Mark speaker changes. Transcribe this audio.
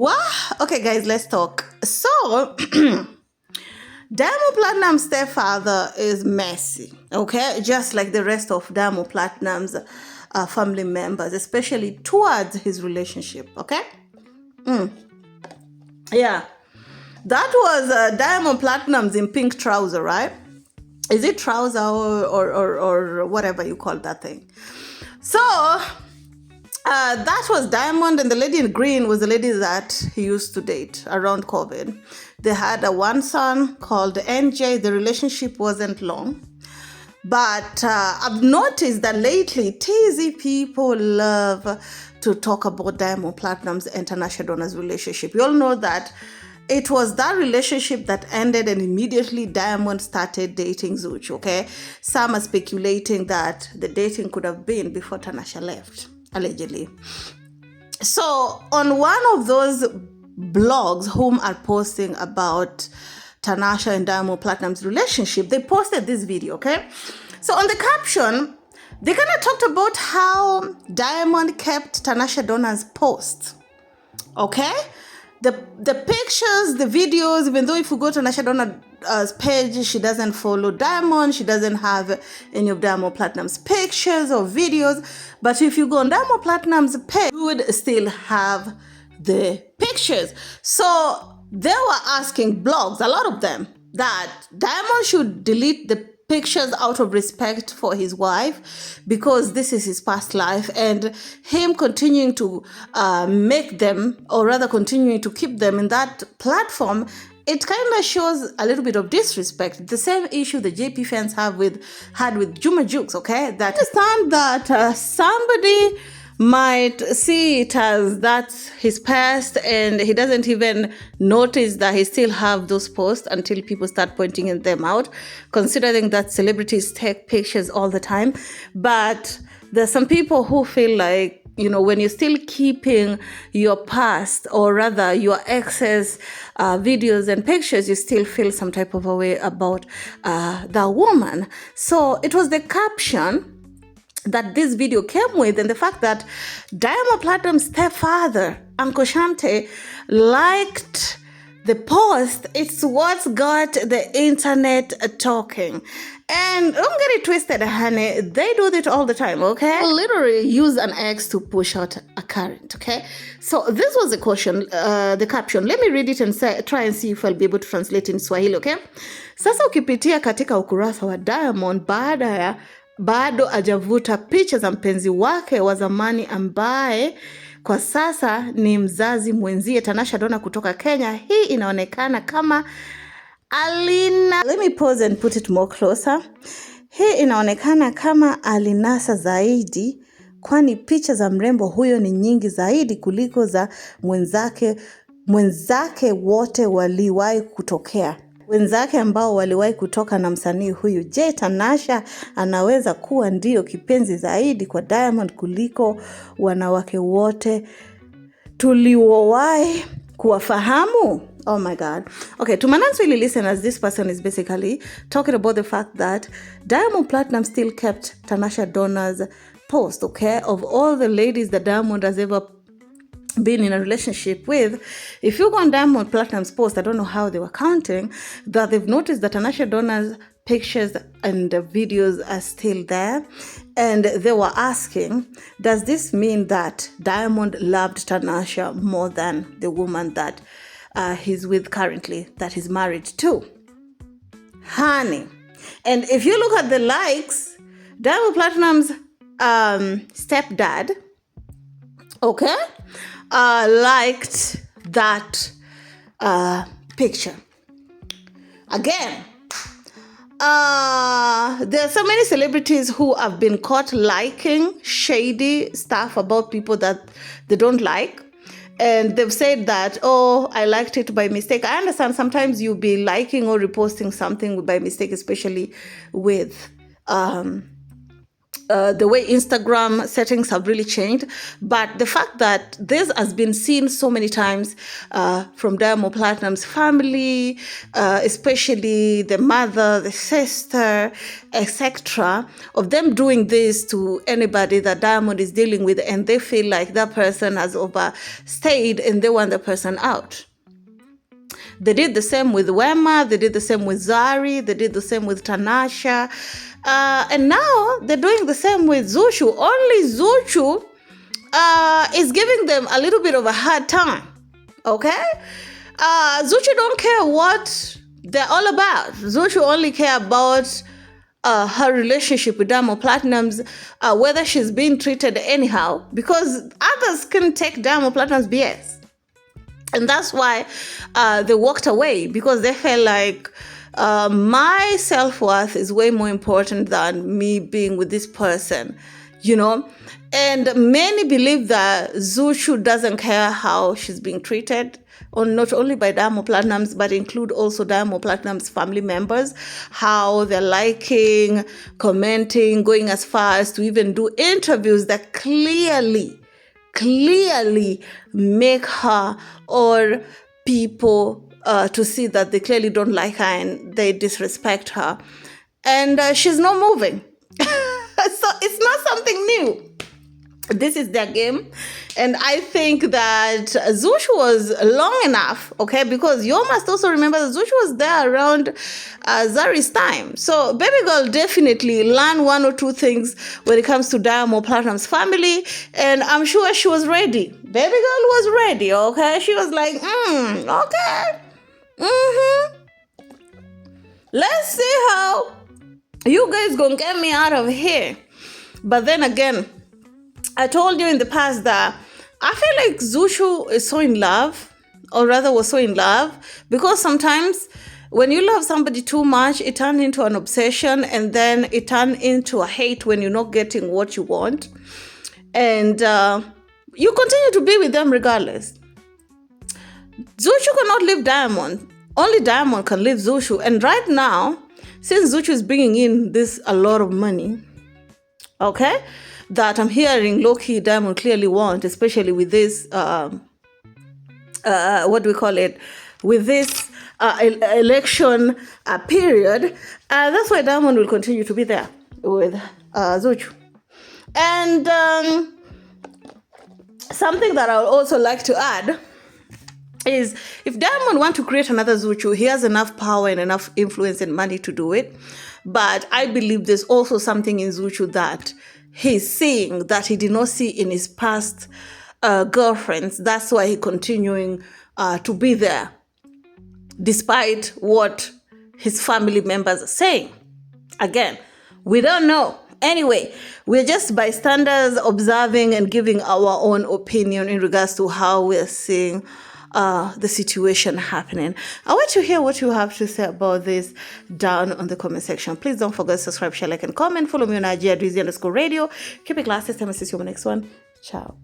Speaker 1: What? Okay, guys, let's talk. So, Diamond Platinum's stepfather is messy, okay? Just like the rest of Diamond Platinum's family members, especially towards his relationship, okay? Yeah. That was Diamond Platinum's in pink trouser, right? Is it trouser or whatever you call that thing? So, that was Diamond, and the lady in green was the lady that he used to date around COVID. They had one son called NJ. The relationship wasn't long. But I've noticed that lately, TZ people love to talk about Diamond Platinum's and Tanasha Donna's relationship. You all know that it was that relationship that ended and immediately Diamond started dating ZUCHU, okay? Some are speculating that the dating could have been before Tanasha left, allegedly. So on one of those blogs whom are posting about Tanasha and Diamond Platinum's relationship, they posted this video, okay? So on the caption, they kind of talked about how Diamond kept Tanasha Donna's post, okay? The pictures, the videos, even though if you go to Tanasha Donna's page, she doesn't follow Diamond, she doesn't have any of Diamond Platinum's pictures or videos. But if you go on Diamond Platinum's page, you would still have the pictures. So they were asking blogs, a lot of them, that Diamond should delete the pictures out of respect for his wife because this is his past life, and him continuing to make them, or rather continuing to keep them in that platform, it kind of shows a little bit of disrespect. The same issue the JP fans had with Juma Jukes, okay? That understand that somebody might see it as that's his past and he doesn't even notice that he still have those posts until people start pointing them out, considering that celebrities take pictures all the time. But there's some people who feel like, you know, when you're still keeping your past, or rather your ex's videos and pictures, you still feel some type of a way about that woman. So it was the caption that this video came with, and the fact that Diamond Platinum's stepfather, Uncle Shante, liked the post. It's what's got the internet talking. And don't get it twisted, honey. They do that all the time, okay? They'll literally use an X to push out a current, okay? So this was the caption. Let me read it and try and see if I'll be able to translate in Swahili, okay? Sasa ukipitia katika ukurasa wa Diamond bado hajavuta picha za mpenzi wake wa zamani ambaye kwa sasa ni mzazi mwenzie Tanasha Donna kutoka Kenya. Hii inaonekana kama let me pause and put it more closer. Hii inaonekana kama alinasa zaidi, kwani picha za mrembo huyo ni nyingi zaidi kuliko za mwenzake wote waliwahi kutokea. Wenzake ambao waliwahi kutoka na msanii huyu. Je, Tanasha anaweza kuwa ndio kipenzi zaidi kwa Diamond kuliko wanawake wote tuliowahi kuwafahamu? Oh my God. Okay, to Mananswili listeners, this person is basically talking about the fact that Diamond Platinum still kept Tanasha Donna's post, okay? Of all the ladies that Diamond has ever been in a relationship with, if you go on Diamond Platinum's post, I don't know how they were counting, that they've noticed that Tanasha Donna's pictures and videos are still there. And they were asking, does this mean that Diamond loved Tanasha more than the woman that he's with currently, that he's married to? Honey. And if you look at the likes, Diamond Platinum's stepdad, okay, liked that picture. Again, there are so many celebrities who have been caught liking shady stuff about people that they don't like. And they've said that, oh, I liked it by mistake. I understand sometimes you'll be liking or reposting something by mistake, especially with the way Instagram settings have really changed. But the fact that this has been seen so many times from Diamond Platnumz's family, especially the mother, the sister, etc., of them doing this to anybody that Diamond is dealing with, and they feel like that person has overstayed and they want the person out. They did the same with Wema, they did the same with Zari, they did the same with Tanasha. And now they're doing the same with ZUCHU. Only ZUCHU is giving them a little bit of a hard time. Okay? ZUCHU don't care what they're all about. ZUCHU only care about her relationship with Diamond Platnumz, whether she's being treated anyhow, because others can take Diamond Platnumz BS. And that's why they walked away, because they felt like my self-worth is way more important than me being with this person, you know? And many believe that ZUCHU doesn't care how she's being treated, or not only by Diamond Platnumz, but include also Diamond Platnumz's family members, how they're liking, commenting, going as far as to even do interviews that clearly make her or people to see that they clearly don't like her and they disrespect her. And she's not moving. So it's not something new. This is their game. And I think that ZUCHU was long enough, okay? Because you must also remember that ZUCHU was there around Zari's time. So baby girl definitely learned one or two things when it comes to Diamond Platnumz's family. And I'm sure she was ready. Baby girl was ready, okay? She was like, okay. Let's see how you guys gonna get me out of here. But then again, I told you in the past that I feel like ZUCHU is so in love, or rather was so in love, because sometimes when you love somebody too much, it turns into an obsession, and then it turns into a hate when you're not getting what you want. And you continue to be with them regardless. ZUCHU cannot leave Diamond. Only Diamond can leave ZUCHU. And right now, since ZUCHU is bringing in a lot of money, okay, that I'm hearing low-key Diamond clearly want, especially with this, with this election period, that's why Diamond will continue to be there with ZUCHU. And something that I would also like to add is, if Diamond wants to create another ZUCHU, he has enough power and enough influence and money to do it. But I believe there's also something in ZUCHU that he's seeing that he did not see in his past girlfriends. That's why he's continuing to be there, despite what his family members are saying. Again, we don't know. Anyway, we're just bystanders observing and giving our own opinion in regards to how we're seeing the situation happening. I want to hear what you have to say about this down on the comment section. Please don't forget to subscribe, share, like, and comment. Follow me on IG at DIAMOND_radio. Keep it classy. I'll see you on the next one. Ciao.